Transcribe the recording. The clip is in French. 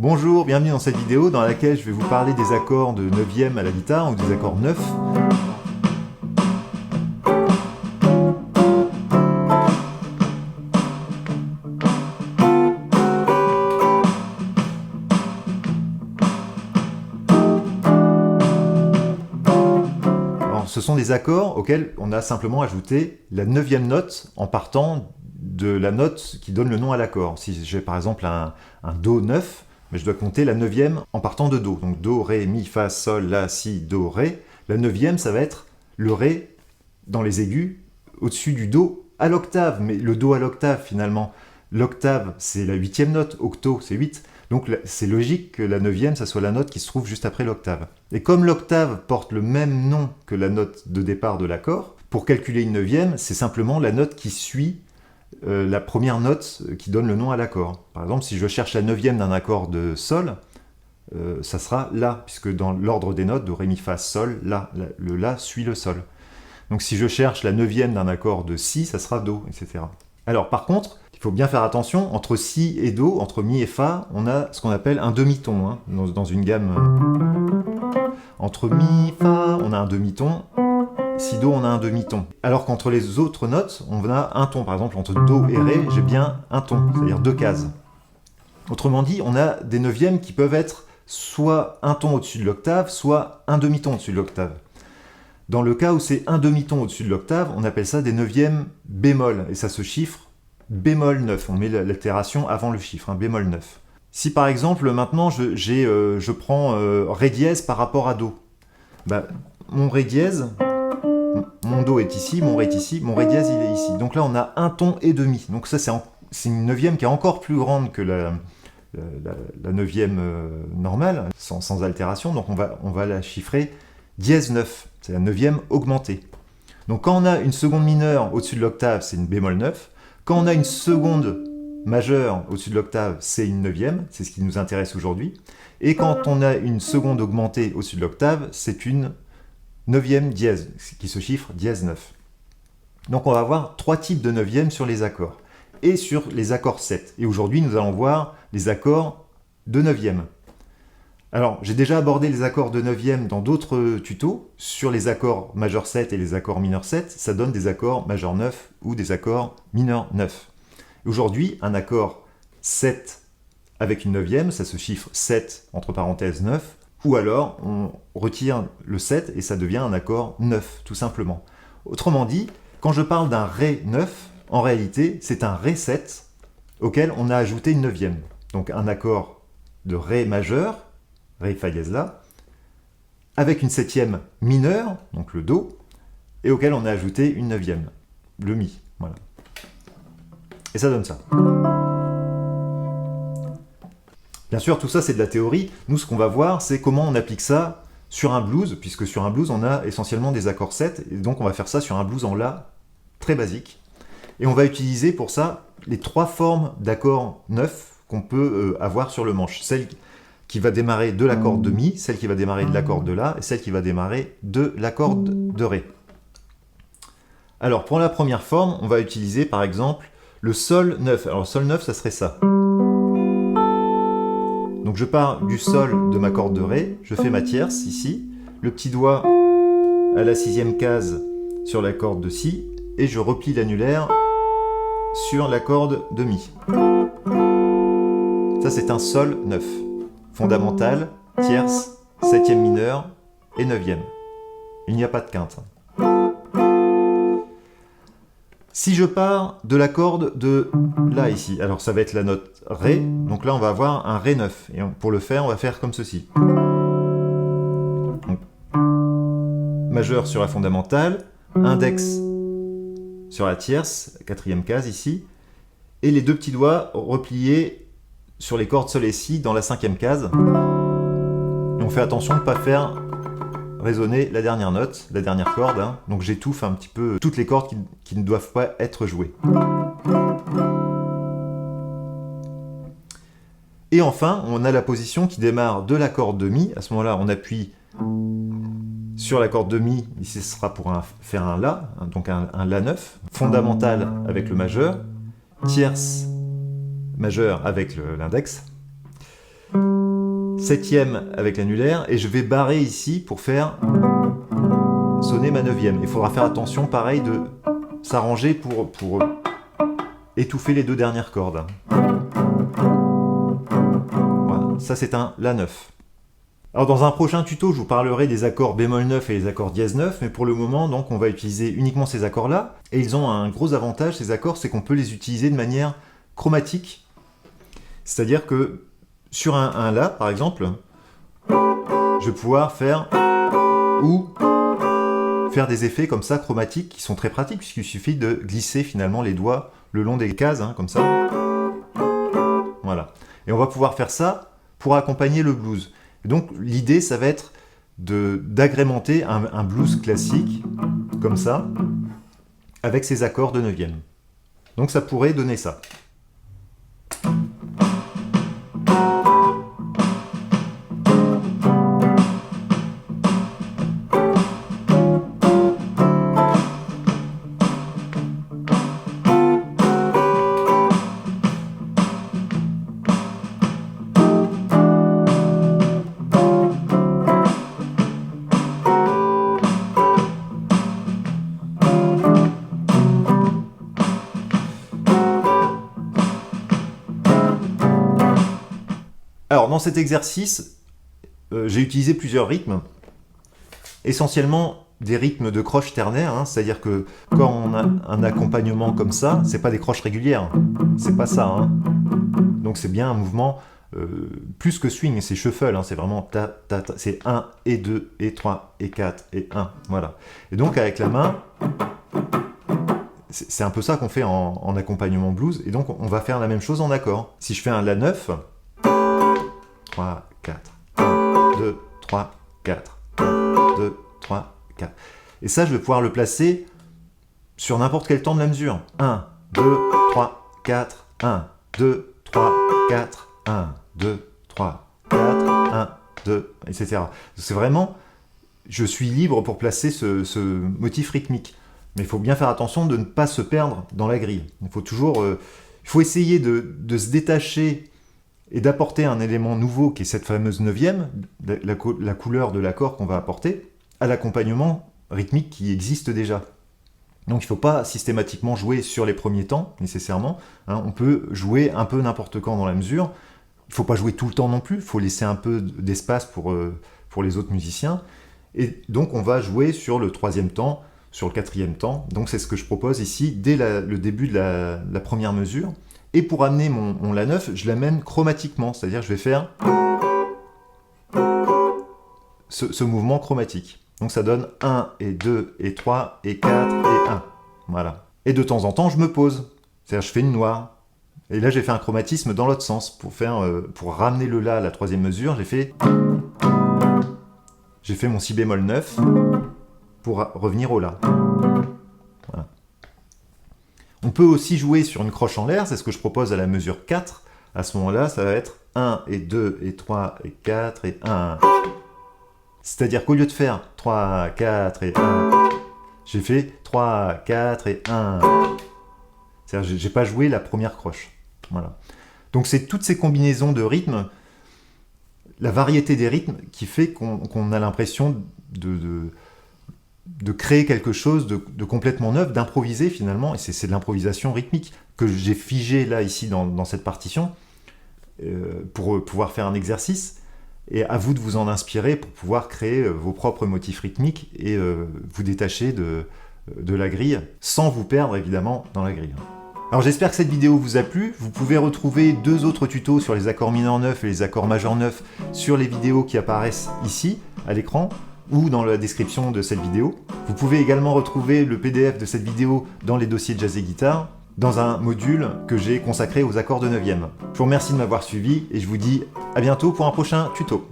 Bonjour, bienvenue dans cette vidéo dans laquelle je vais vous parler des accords de 9e à la guitare ou des accords 9. Alors, ce sont des accords auxquels on a simplement ajouté la 9e note en partant de la note qui donne le nom à l'accord. Si j'ai par exemple un Do 9, mais je dois compter la 9e en partant de Do. Donc Do, Ré, Mi, Fa, Sol, La, Si, Do, Ré. La 9e, ça va être le Ré dans les aigus au-dessus du Do à l'octave. Mais le Do à l'octave, finalement, l'octave, c'est la 8e note. Octo, c'est 8. Donc c'est logique que la 9e, ça soit la note qui se trouve juste après l'octave. Et comme l'octave porte le même nom que la note de départ de l'accord, pour calculer une 9e, c'est simplement la note qui suit la première note qui donne le nom à l'accord. Par exemple, si je cherche la 9e d'un accord de Sol, ça sera La, puisque dans l'ordre des notes, Do, Ré, Mi, Fa, Sol, La. Le La suit le Sol. Donc si je cherche la 9e d'un accord de Si, ça sera Do, etc. Alors par contre, il faut bien faire attention, entre Si et Do, entre Mi et Fa, on a ce qu'on appelle un demi-ton, hein, dans une gamme. Entre Mi, Fa, on a un demi-ton. Si Do, on a un demi-ton. Alors qu'entre les autres notes, on a un ton. Par exemple, entre Do et Ré, j'ai bien un ton, c'est-à-dire 2 cases. Autrement dit, on a des 9e qui peuvent être soit un ton au-dessus de l'octave, soit un demi-ton au-dessus de l'octave. Dans le cas où c'est un demi-ton au-dessus de l'octave, on appelle ça des 9e bémol, et ça se chiffre bémol 9. On met l'altération avant le chiffre, bémol 9. Si par exemple, maintenant, je prends Ré dièse par rapport à Do, mon Ré dièse, mon Do est ici, mon Ré est ici, mon Ré dièse il est ici. Donc là on a un ton et demi. Donc ça c'est une 9e qui est encore plus grande que la 9e normale, sans altération. Donc on va la chiffrer dièse 9. C'est la 9e augmentée. Donc quand on a une seconde mineure au-dessus de l'octave, c'est une bémol 9. Quand on a une seconde majeure au-dessus de l'octave, c'est une 9e. C'est ce qui nous intéresse aujourd'hui. Et quand on a une seconde augmentée au-dessus de l'octave, c'est une 9e dièse, qui se chiffre dièse 9. Donc on va voir 3 types de 9e sur les accords, et sur les accords 7. Et aujourd'hui, nous allons voir les accords de 9e. Alors, j'ai déjà abordé les accords de 9e dans d'autres tutos, sur les accords majeur 7 et les accords mineur 7, ça donne des accords majeur 9 ou des accords mineur 9. Aujourd'hui, un accord 7 avec une 9e, ça se chiffre 7 entre parenthèses 9, ou alors on retire le 7 et ça devient un accord 9, tout simplement. Autrement dit, quand je parle d'un Ré 9, en réalité, c'est un Ré 7 auquel on a ajouté une 9e. Donc un accord de Ré majeur, Ré, Fa dièse, La, avec une 7e mineure, donc le Do, et auquel on a ajouté une 9e, le Mi. Voilà. Et ça donne ça. Bien sûr, tout ça, c'est de la théorie. Nous, ce qu'on va voir, c'est comment on applique ça sur un blues, puisque sur un blues, on a essentiellement des accords 7, et donc on va faire ça sur un blues en La, très basique. Et on va utiliser pour ça les 3 formes d'accords 9 qu'on peut avoir sur le manche. Celle qui va démarrer de l'accord de Mi, celle qui va démarrer de l'accord de La, et celle qui va démarrer de l'accord de Ré. Alors, pour la première forme, on va utiliser, par exemple, le Sol 9. Alors, Sol 9, ça serait ça. Donc je pars du Sol de ma corde de Ré, je fais ma tierce ici, le petit doigt à la 6e case sur la corde de Si, et je replie l'annulaire sur la corde de Mi. Ça c'est un Sol 9, fondamental, tierce, 7e mineure et 9e. Il n'y a pas de quinte. Si je pars de la corde de La ici, alors ça va être la note Ré, donc là on va avoir un Ré 9, et pour le faire on va faire comme ceci. Donc, majeur sur la fondamentale, index sur la tierce, 4e case ici, et les 2 petits doigts repliés sur les cordes Sol et Si dans la 5e case. Et on fait attention de ne pas faire résonner la dernière note, la dernière corde, donc j'étouffe un petit peu toutes les cordes qui ne doivent pas être jouées. Et enfin, on a la position qui démarre de la corde de Mi. À ce moment-là, on appuie sur la corde de Mi, ici ce sera pour faire un La, donc un La 9, fondamental avec le majeur, tierce majeur avec l'index, septième avec l'annulaire, et je vais barrer ici pour faire sonner ma neuvième. Il faudra faire attention, pareil, de s'arranger pour étouffer les deux dernières cordes. Voilà, ça c'est un La 9. Alors dans un prochain tuto, je vous parlerai des accords bémol 9 et les accords dièse 9, mais pour le moment, donc, on va utiliser uniquement ces accords-là, et ils ont un gros avantage, ces accords, c'est qu'on peut les utiliser de manière chromatique. C'est-à-dire que sur un La, par exemple, je vais pouvoir faire ou faire des effets comme ça, chromatiques, qui sont très pratiques, puisqu'il suffit de glisser finalement les doigts le long des cases, hein, comme ça. Voilà. Et on va pouvoir faire ça pour accompagner le blues. Et donc l'idée, ça va être d'agrémenter un blues classique, comme ça, avec ces accords de neuvième. Donc ça pourrait donner ça. Alors, dans cet exercice, j'ai utilisé plusieurs rythmes, essentiellement des rythmes de croche ternaire, hein, c'est-à-dire que quand on a un accompagnement comme ça, c'est pas des croches régulières, c'est pas ça. Hein. Donc c'est bien un mouvement plus que swing, c'est shuffle, hein, c'est vraiment ta, ta, ta, c'est 1 et 2 et 3 et 4 et 1, voilà. Et donc avec la main, c'est un peu ça qu'on fait en accompagnement blues, et donc on va faire la même chose en accord. Si je fais un La 9, 3, 4, 1, 2, 3, 4, 1, 2, 3, 4. Et ça, je vais pouvoir le placer sur n'importe quel temps de la mesure. 1, 2, 3, 4, 1, 2, 3, 4, 1, 2, 3, 4, 1, 2, etc. C'est vraiment, je suis libre pour placer ce motif rythmique. Mais il faut bien faire attention de ne pas se perdre dans la grille. Il faut toujours, il faut essayer de se détacher et d'apporter un élément nouveau qui est cette fameuse neuvième, la couleur de l'accord qu'on va apporter, à l'accompagnement rythmique qui existe déjà. Donc il ne faut pas systématiquement jouer sur les premiers temps, nécessairement. Hein, on peut jouer un peu n'importe quand dans la mesure. Il ne faut pas jouer tout le temps non plus, il faut laisser un peu d'espace pour les autres musiciens. Et donc on va jouer sur le troisième temps, sur le quatrième temps. Donc c'est ce que je propose ici, dès le début de la première mesure. Et pour amener mon La 9, je l'amène chromatiquement, c'est-à-dire je vais faire ce mouvement chromatique. Donc ça donne 1 et 2 et 3 et 4 et 1. Voilà. Et de temps en temps, je me pose. C'est-à-dire je fais une noire. Et là, j'ai fait un chromatisme dans l'autre sens. Pour ramener le La à la troisième mesure, j'ai fait mon Si bémol 9 pour revenir au La. Voilà. On peut aussi jouer sur une croche en l'air, c'est ce que je propose à la mesure 4. À ce moment-là, ça va être 1 et 2 et 3 et 4 et 1. C'est-à-dire qu'au lieu de faire 3, 4 et 1, j'ai fait 3, 4 et 1. C'est-à-dire que je n'ai pas joué la première croche. Voilà. Donc c'est toutes ces combinaisons de rythmes, la variété des rythmes qui fait qu'on a l'impression de créer quelque chose de complètement neuf, d'improviser finalement, et c'est de l'improvisation rythmique que j'ai figé là, ici, dans cette partition, pour pouvoir faire un exercice, et à vous de vous en inspirer pour pouvoir créer vos propres motifs rythmiques et vous détacher de la grille, sans vous perdre évidemment dans la grille. Alors j'espère que cette vidéo vous a plu. Vous pouvez retrouver 2 autres tutos sur les accords mineurs 9 et les accords majeurs 9 sur les vidéos qui apparaissent ici, à l'écran, ou dans la description de cette vidéo. Vous pouvez également retrouver le PDF de cette vidéo dans les dossiers Jazz et Guitare, dans un module que j'ai consacré aux accords de 9e. Je vous remercie de m'avoir suivi et je vous dis à bientôt pour un prochain tuto.